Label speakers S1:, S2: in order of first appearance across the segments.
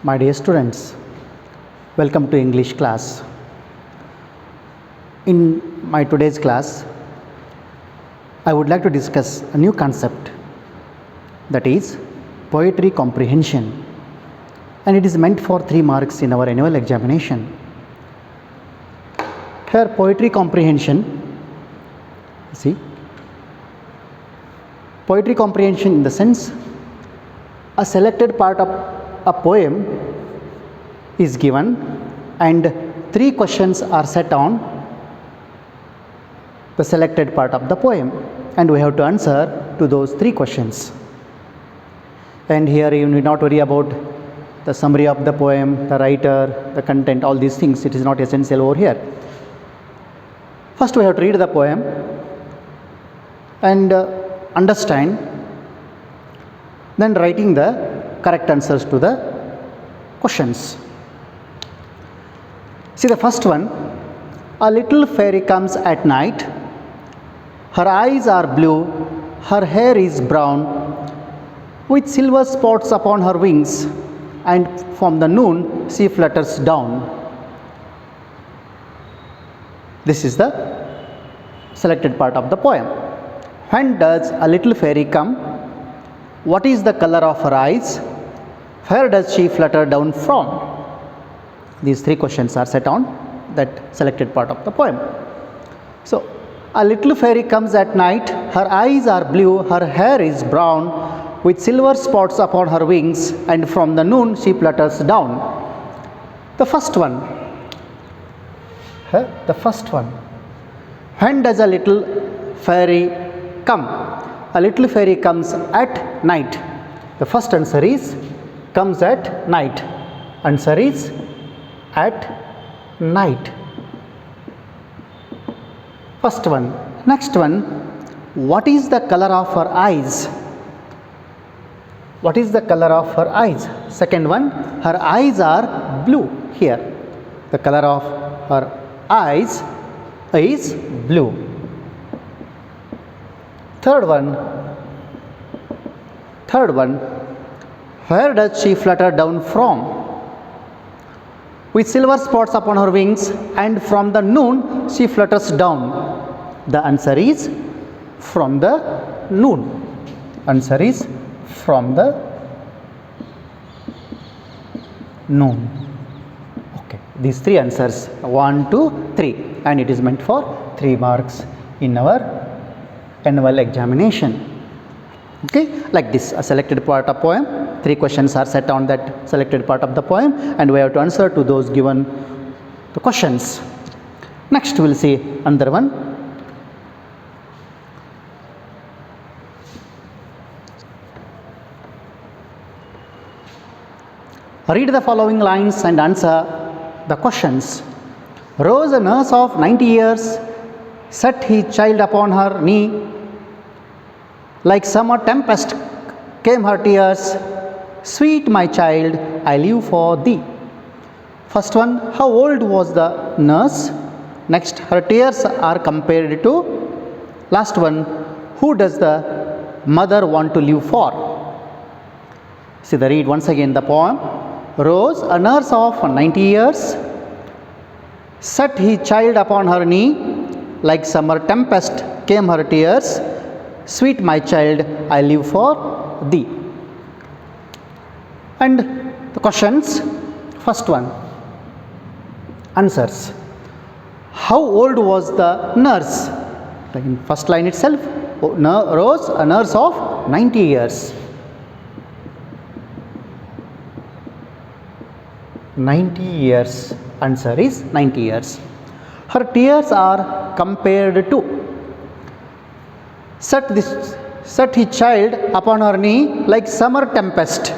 S1: My dear students, welcome to English class. In my today's class, I would like to discuss a new concept, that is poetry comprehension, and it is meant for 3 marks in our annual examination. Here poetry comprehension, see, poetry comprehension in the sense a selected part of a poem is given and 3 questions are set on the selected part of the poem, and we have to answer to those 3 questions. And here you need not worry about the summary of the poem, the writer, the content, all these things. It is not essential over here. First we have to read the poem and understand, then writing the correct answers to the questions. See the first one. A little fairy comes at night. Her eyes are blue, her hair is brown, with silver spots upon her wings, and from the noon she flutters down. This is the selected part of the poem. When does a little fairy come? What is the color of her eyes? Where does she flutter down from? These 3 questions are set on that selected part of the poem. So, a little fairy comes at night, her eyes are blue, her hair is brown, with silver spots upon her wings, and from the noon she flutters down. The first one. When does a little fairy come? A little fairy comes at night. The first answer is comes at night. Answer is at night. First one. Next one. What is the color of her eyes? What is the color of her eyes? Second one. Her eyes are blue. Here the color of her eyes is blue. Third one. Where does she flutter down from? With silver spots upon her wings, and from the noon she flutters down. The answer is from the noon. Answer is from the noon. Okay, these 3 answers, 1, 2, 3, and it is meant for 3 marks in our annual examination. Okay, like this, a selected part of poem, 3 questions are set on that selected part of the poem, and we have to answer to those given the questions. Next we will see another one. Read the following lines and answer the questions. Rose, a nurse of 90 years, set his child upon her knee. Like summer tempest came her tears. Sweet my child, I live for thee. First one, how old was the nurse? Next, her tears are compared to. Last one, who does the mother want to live for? See the read once again the poem. Rose, a nurse of 90 years, set his child upon her knee. Like summer tempest came her tears. Sweet my child, I live for thee. And the questions. First one. Answers. How old was the nurse? Like in first line itself, Rose, a nurse of 90 years. 90 years. Answer is 90 years. Her tears are compared to. Set his child upon her knee like summer tempest.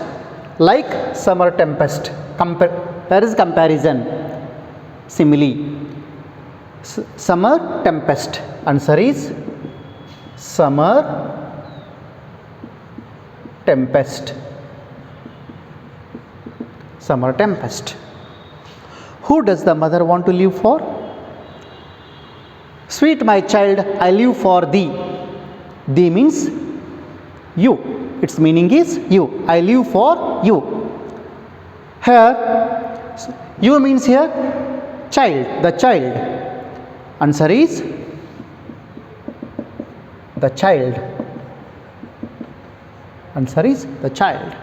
S1: Like summer tempest. There is comparison. Simile. Summer tempest. Answer is summer tempest. Summer tempest. Who does the mother want to live for? Sweet my child, I live for thee. Thee means you. Its meaning is you. I live for you. Here, you means here child, the child. Answer is the child. Answer is the child.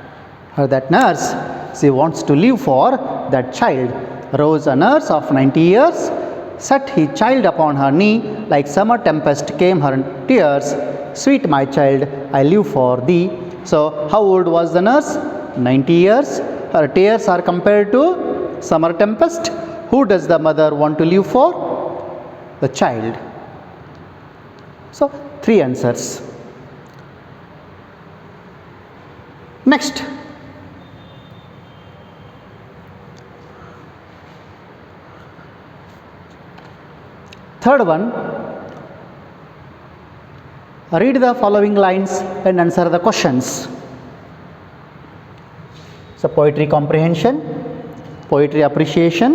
S1: Her that nurse, she wants to live for that child. Rose, a nurse of 90 years, set his child upon her knee, like summer tempest came her tears. Sweet my child, I live for thee. So, how old was the nurse? 90 years. Her tears are compared to summer tempest. Who does the mother want to live for? The child. So, 3 answers. Next, third one, read the following lines and answer the questions. So, poetry comprehension, poetry appreciation.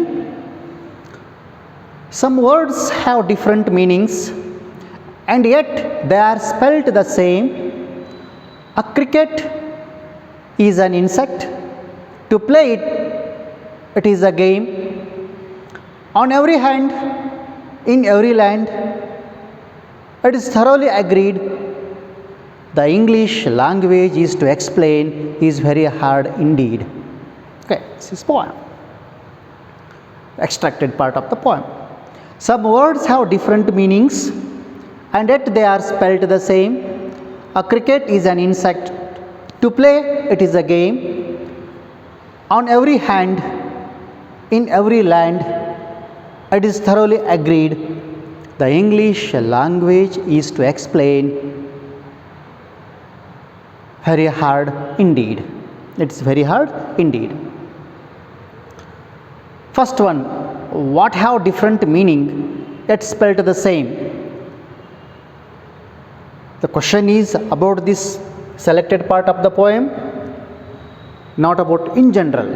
S1: Some words have different meanings and yet they are spelt the same. A cricket is an insect. To play it, it is a game. On every hand, in every land, it is thoroughly agreed. The English language is to explain is very hard indeed. Okay, this is poem. Extracted part of the poem. Some words have different meanings and yet they are spelt the same. A cricket is an insect. To play, it is a game. On every hand, in every land, it is thoroughly agreed. The English language is to explain very hard indeed. It's very hard indeed. First one, what have different meaning yet spelled the same? The question is about this selected part of the poem, not about in general.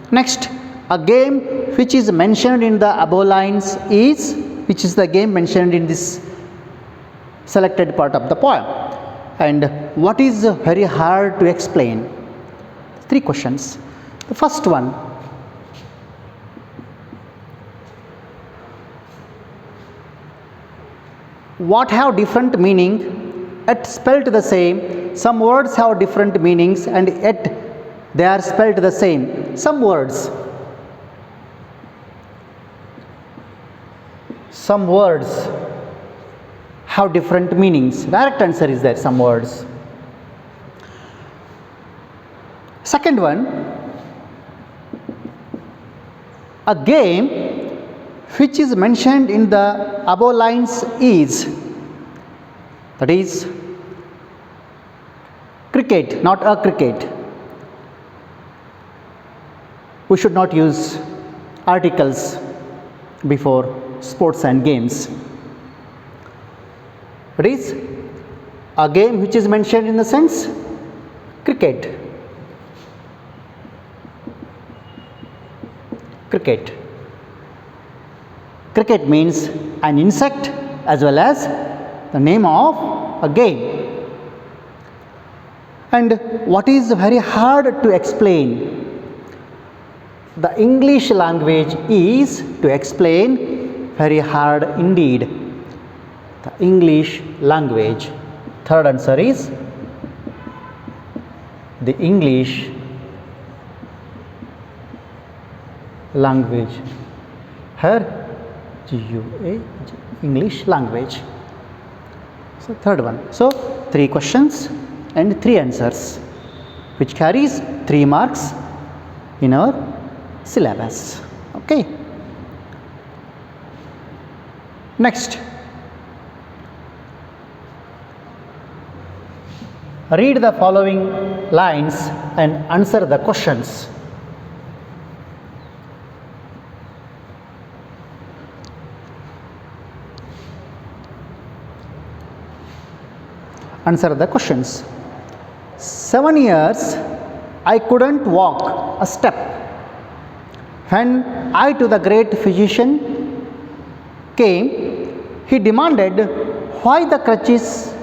S1: Next, a game which is mentioned in the above lines is, which is the game mentioned in this selected part of the poem, and what is very hard to explain? 3 questions. The first one, what have different meaning yet spelt the same? Some words have different meanings and yet they are spelt the same. Some words have different meanings. Direct answer is there, some words. Second one, a game which is mentioned in the above lines is, that is cricket, not a cricket. We should not use articles before sports and games. It is a game which is mentioned in the sense cricket. Cricket. Cricket means an insect as well as the name of a game. And what is very hard to explain? The English language is to explain very hard indeed. The English language. Third answer is the English language. Here, G-U-A, English language. So, third one. So, 3 questions and 3 answers, which carries 3 marks in our syllabus. Okay. Next, read the following lines and answer the questions. Answer the questions. 7 years I couldn't walk a step. When I to the great physician came, he demanded why the crutches.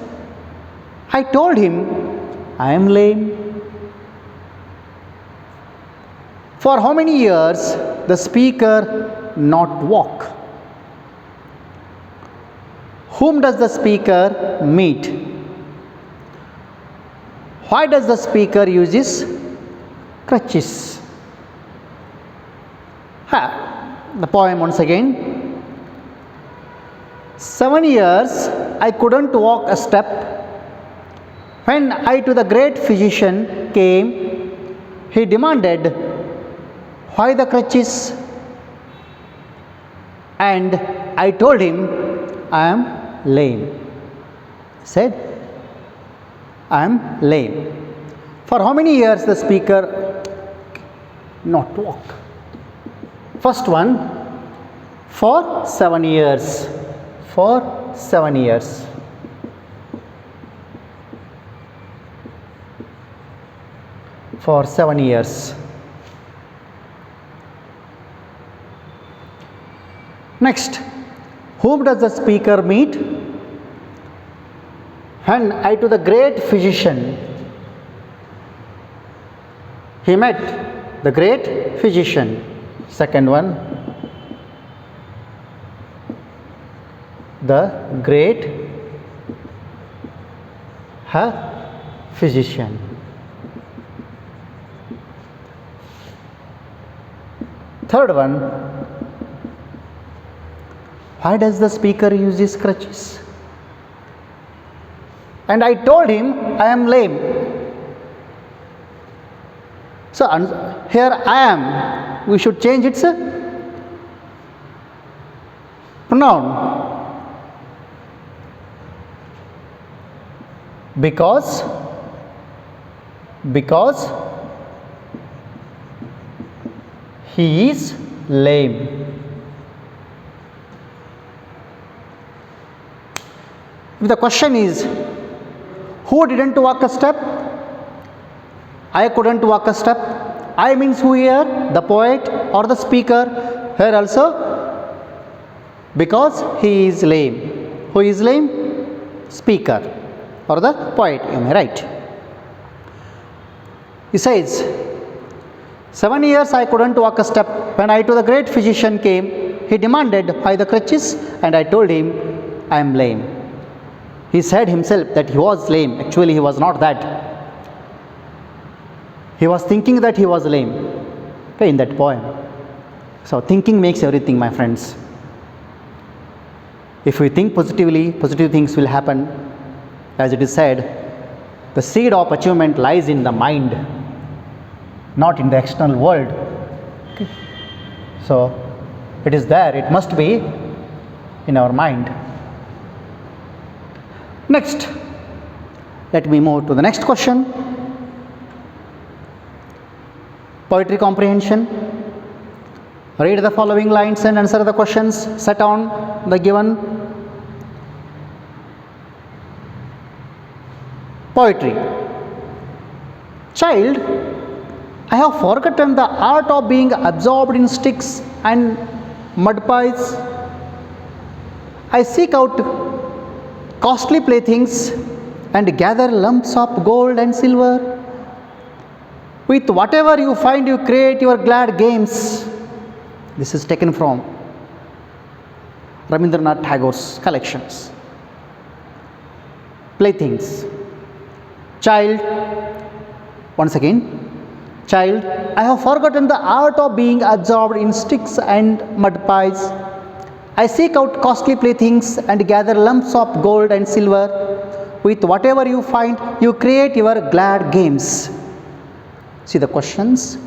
S1: I told him I am lame. For how many years the speaker not walk? Whom does the speaker meet? Why does the speaker uses crutches? The poem once again. 7 years I couldn't walk a step. When I to the great physician came, he demanded, why the crutches? And I told him, I am lame. Said, I am lame. For how many years the speaker not walk? First one, for 7 years. For 7 years. For 7 years. Next, whom does the speaker meet? When I to the great physician. He met the great physician. Second one, the great physician. Third one, why does the speaker use his crutches? And I told him, I am lame. So here I am, we should change its pronoun. Because he is lame. If the question is, who didn't walk a step? I couldn't walk a step. I means who here? The poet or the speaker? Here also, because he is lame. Who is lame? Speaker or the poet, you may write. He says, 7 years I couldn't walk a step. When I to the great physician came, he demanded why the crutches, and I told him, I am lame. He said himself that he was lame. Actually, he was not that. He was thinking that he was lame. Okay, in that poem. So, thinking makes everything, my friends. If we think positively, positive things will happen. As it is said, the seed of achievement lies in the mind, not in the external world. Okay. So, it is there. It must be in our mind. Next, let me move to the next question. Poetry comprehension. Read the following lines and answer the questions set on the given. Poetry. Child, I have forgotten the art of being absorbed in sticks and mud pies. I seek out costly playthings and gather lumps of gold and silver. With whatever you find, you create your glad games. This is taken from Rabindranath Tagore's collections. Playthings. Child, once again, child, I have forgotten the art of being absorbed in sticks and mud pies. I seek out costly playthings and gather lumps of gold and silver. With whatever you find, you create your glad games. See the questions.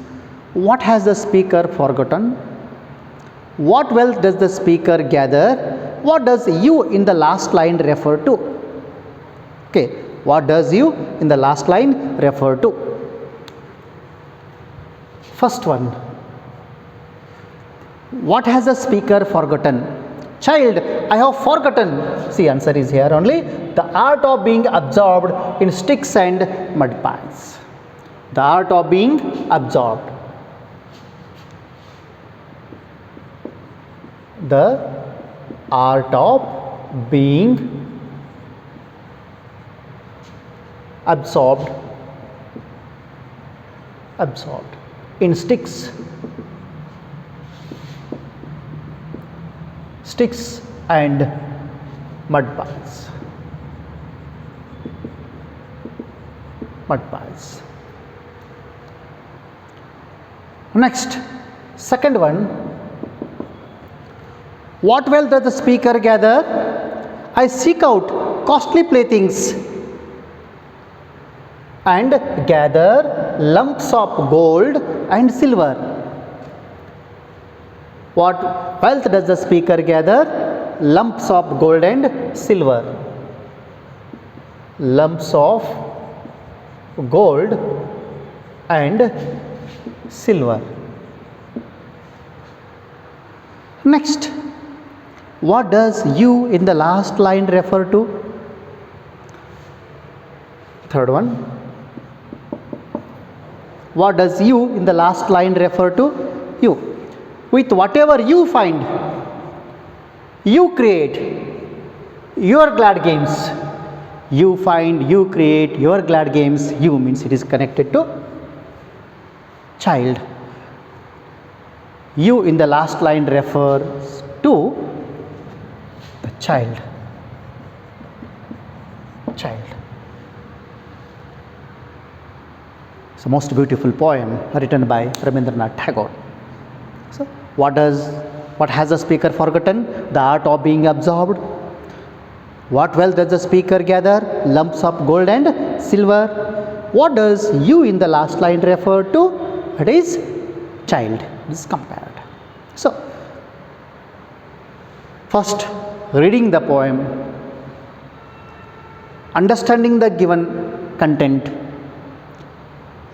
S1: What has the speaker forgotten? What wealth does the speaker gather? What does you in the last line refer to? Okay, what does you in the last line refer to? First one. What has the speaker forgotten? Child, I have forgotten. See, answer is here only. The art of being absorbed in sticks and mud pies. The art of being absorbed. The art of being absorbed. in sticks and mud piles. Next, second one, what wealth does the speaker gather? I seek out costly playthings and gather lumps of gold and silver. What wealth does the speaker gather? Lumps of gold and silver. Lumps of gold and silver. Next, what does you in the last line refer to? Third one, what does you in the last line refer to? You. With whatever you find, you create your glad games. You find, you create your glad games. You means it is connected to child. You in the last line refers to the child. It's the most beautiful poem written by Rabindranath Tagore. So, what has the speaker forgotten? The art of being absorbed. What wealth does the speaker gather? Lumps of gold and silver. What does you in the last line refer to? It is child. It is compared. So, first, reading the poem, understanding the given content,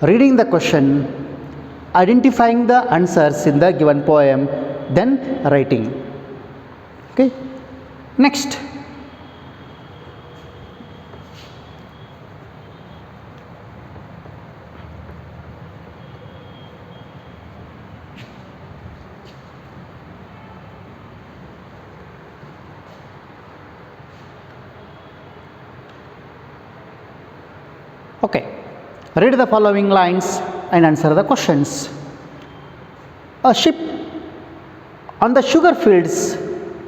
S1: reading the question, identifying the answers in the given poem, then writing. Okay. Next, okay. Read the following lines and answer the questions. A ship on the sugar fields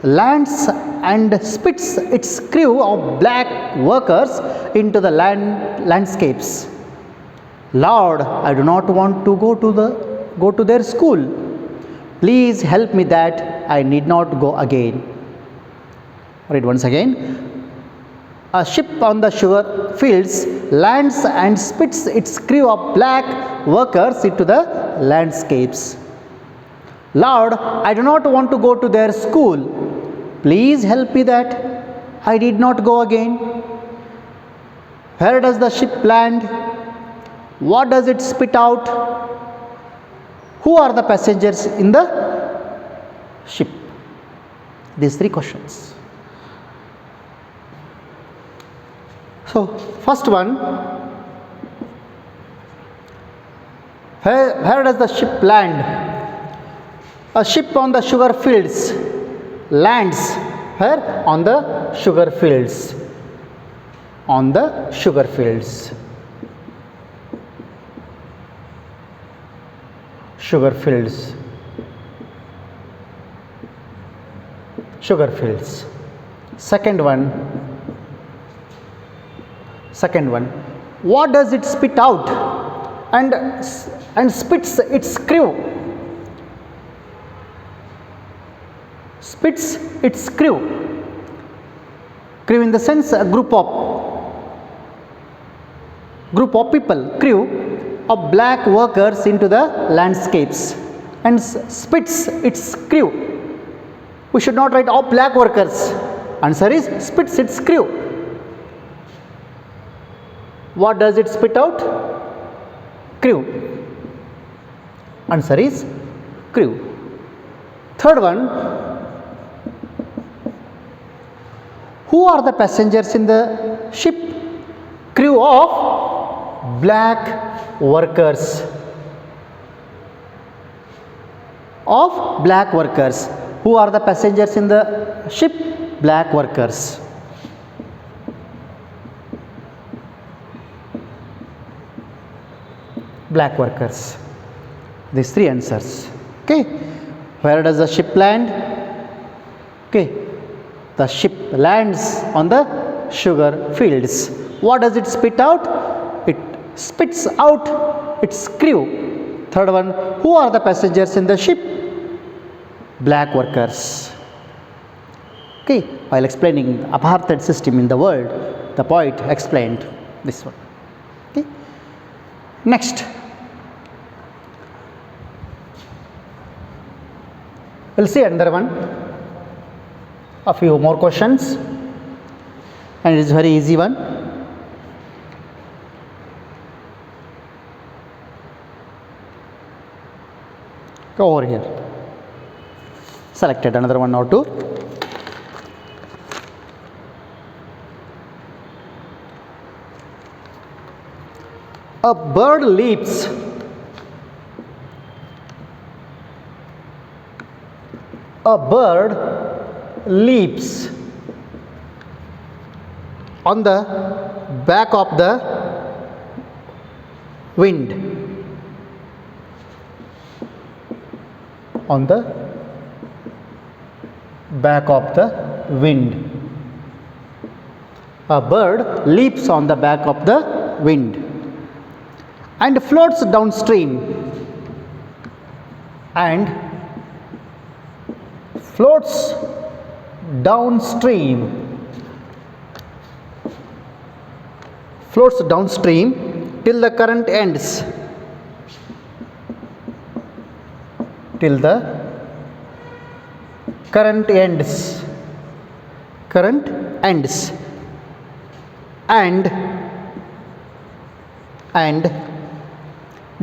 S1: lands and spits its crew of black workers into the landscapes. Lord, I do not want to go to their school. Please help me that I need not go again. Read once again. A ship on the sugar fields lands and spits its crew of black workers into the landscapes. Lord, I do not want to go to their school. Please help me that I did not go again. Where does the ship land? What does it spit out? Who are the passengers in the ship? These three questions. So, first one, where does the ship land? A ship on the sugar fields lands where? On the sugar fields. On the sugar fields. Sugar fields. Sugar fields. Second one, what does it spit out and spits its crew? Spits its crew. Crew in the sense a group of people, crew of black workers into the landscapes, and spits its crew. We should not write of black workers. Answer is spits its crew. What does it spit out? Crew. Answer is crew. Third one, who are the passengers in the ship? Crew of black workers. Of black workers. Who are the passengers in the ship? Black workers. Black workers. These three answers. Okay. Where does the ship land? Okay. The ship lands on the sugar fields. What does it spit out? It spits out its crew. Third one, who are the passengers in the ship? Black workers. Okay. While explaining the apartheid system in the world, the poet explained this one. Okay. Next, we'll see another one. A few more questions, and it is very easy one. Go over here. Selected another one or two. A bird leaps on the back of the wind. On the back of the wind. A bird leaps on the back of the wind and floats downstream till the current ends. And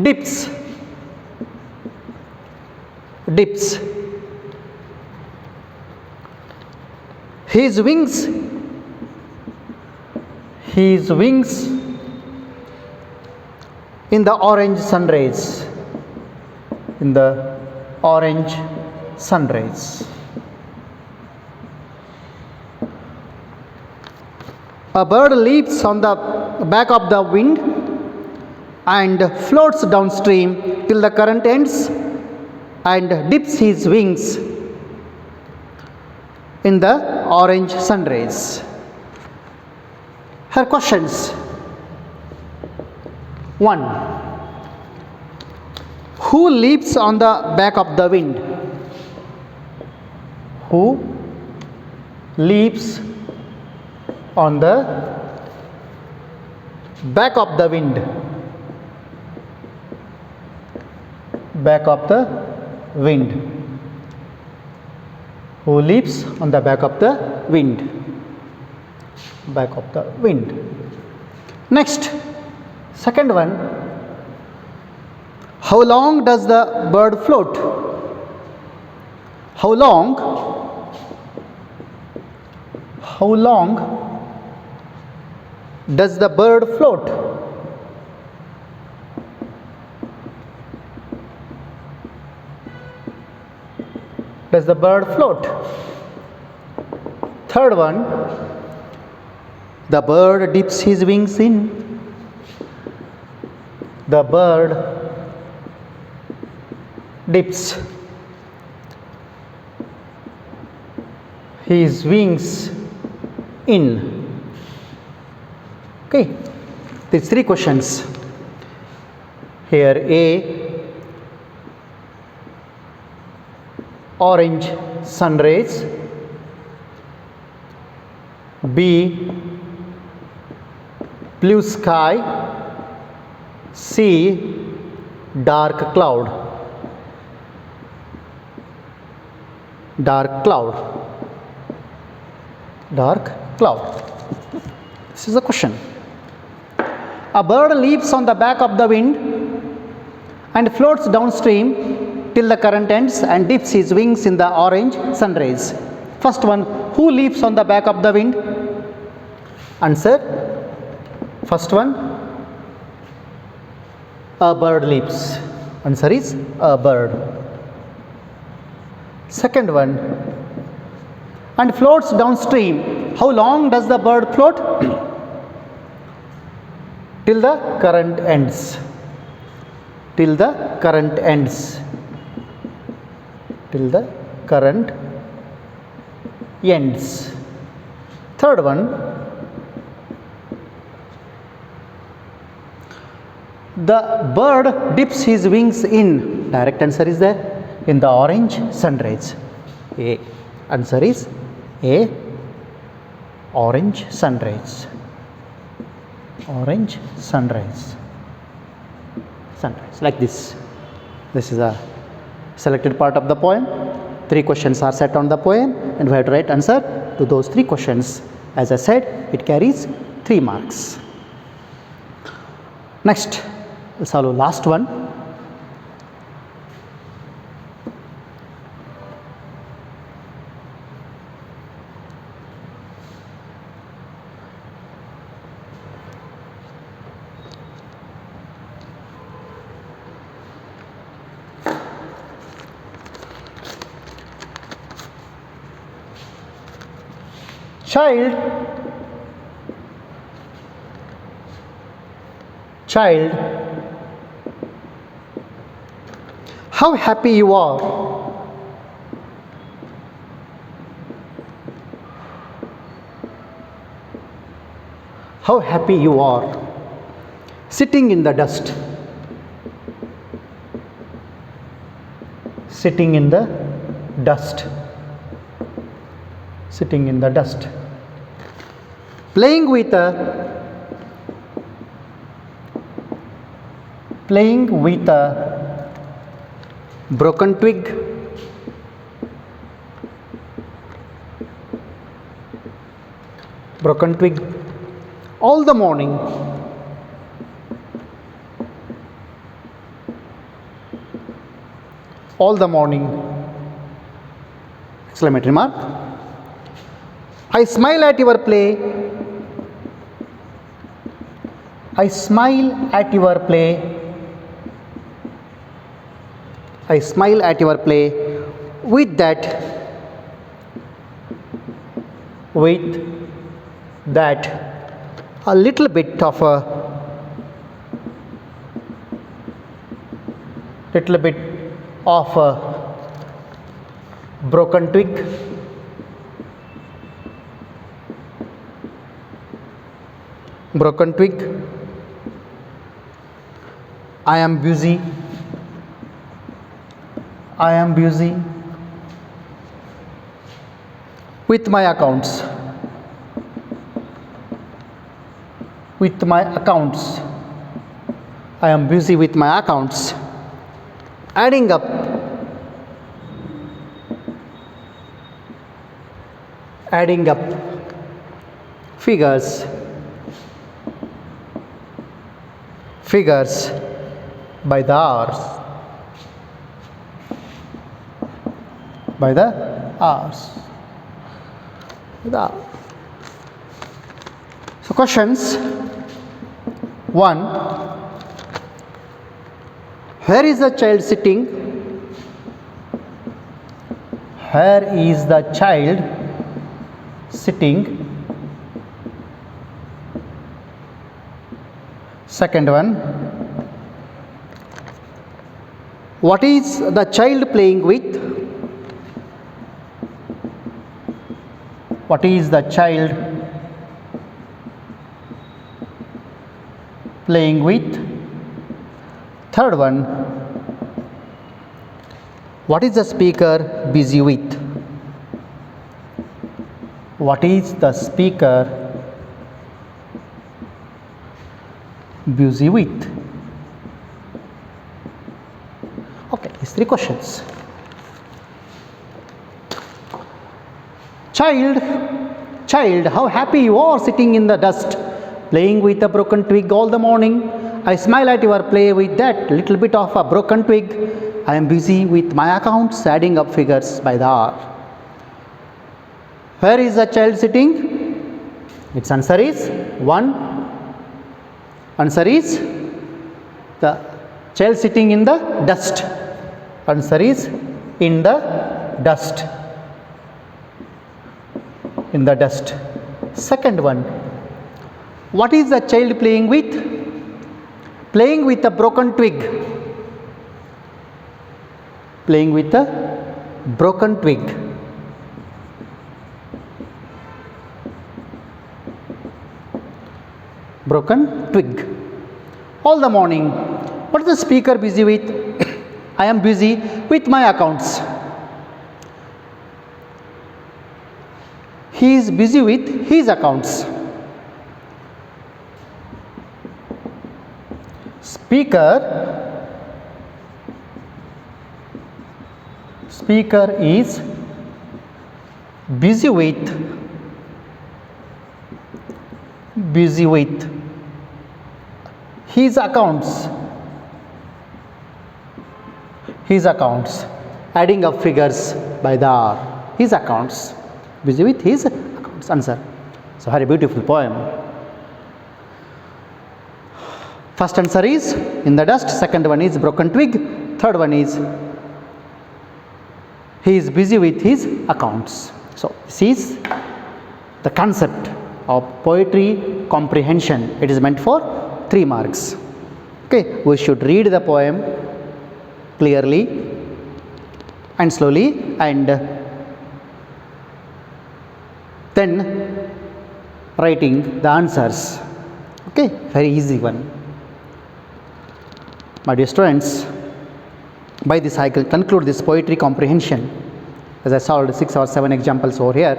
S1: dips his wings in the orange sun rays. A bird leaps on the back of the wind and floats downstream till the current ends and dips his wings in the orange sun rays. Her questions. 1. Who leaps on the back of the wind? Who leaps on the back of the wind? Back of the wind. Who leaps on the back of the wind? Back of the wind. Next, second one. How long does the bird float? How long does the bird float? Does the bird float? Third one, the bird dips his wings in. The bird dips his wings in. Okay, these three questions. Here A, orange sun rays. B, blue sky. C, dark cloud. Dark cloud. This is a question. A bird leaps on the back of the wind and floats downstream till the current ends and dips his wings in the orange sun rays. First one, who leaps on the back of the wind? Answer. First one, a bird leaps. Answer is a bird. Second one, and floats downstream. How long does the bird float? Till the current ends. till the current ends. Till the current ends. Third one, the bird dips his wings in. Direct answer is there, in the orange sunrise. A. Answer is A. Orange sunrise. Orange sunrise. Sunrise, like this. This is a selected part of the poem. 3 questions are set on the poem and we have to write answer to those 3 questions. As I said, it carries 3 marks. Next, we'll solve last one. Child, how happy you are. How happy you are sitting in the dust. Sitting in the dust. Sitting in the dust. Playing with a broken twig. Broken twig all the morning. All the morning. Exclamatory mark. I smile at your play. I smile at your play. I smile at your play with that a little bit of a broken twig. Broken twig. I am busy. I am busy with my accounts. With my accounts. I am busy with my accounts. Adding up. Adding up figures. Figures by the hours. By the hours. So questions. 1. Where is the child sitting? Where is the child sitting? Second one. What is the child playing with? What is the child playing with? Third one. What is the speaker busy with? What is the speaker busy with? Okay, these 3 questions. Child, how happy you are sitting in the dust, playing with a broken twig all the morning. I smile at your play with that little bit of a broken twig. I am busy with my accounts, adding up figures by the hour. Where is the child sitting? Its answer is 1. Answer is the child sitting in the dust. Answer is in the dust. In the dust. Second one. What is the child playing with? Playing with a broken twig. playing with a broken twig. Broken twig. All the morning, what is the speaker busy with? I am busy with my accounts. He is busy with his accounts. Speaker is busy with his accounts, adding up figures by the hour. His accounts, busy with his accounts. Answer. So very beautiful poem. First answer is in the dust, second one is broken twig, third one is he is busy with his accounts. So this is the concept of poetry comprehension. It is meant for 3 marks. Okay, we should read the poem clearly and slowly, and then writing the answers. Okay, very easy one. My dear students, by this I can conclude this poetry comprehension, as I solved 6 or 7 examples over here,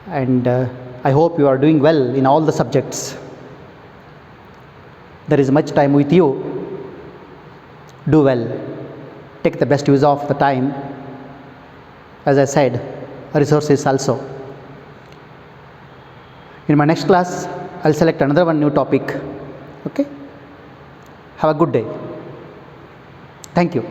S1: and I hope you are doing well in all the subjects. There is much time with you. Do well. Take the best use of the time. As I said, resources also. In my next class, I'll select another one new topic. Okay? Have a good day. Thank you.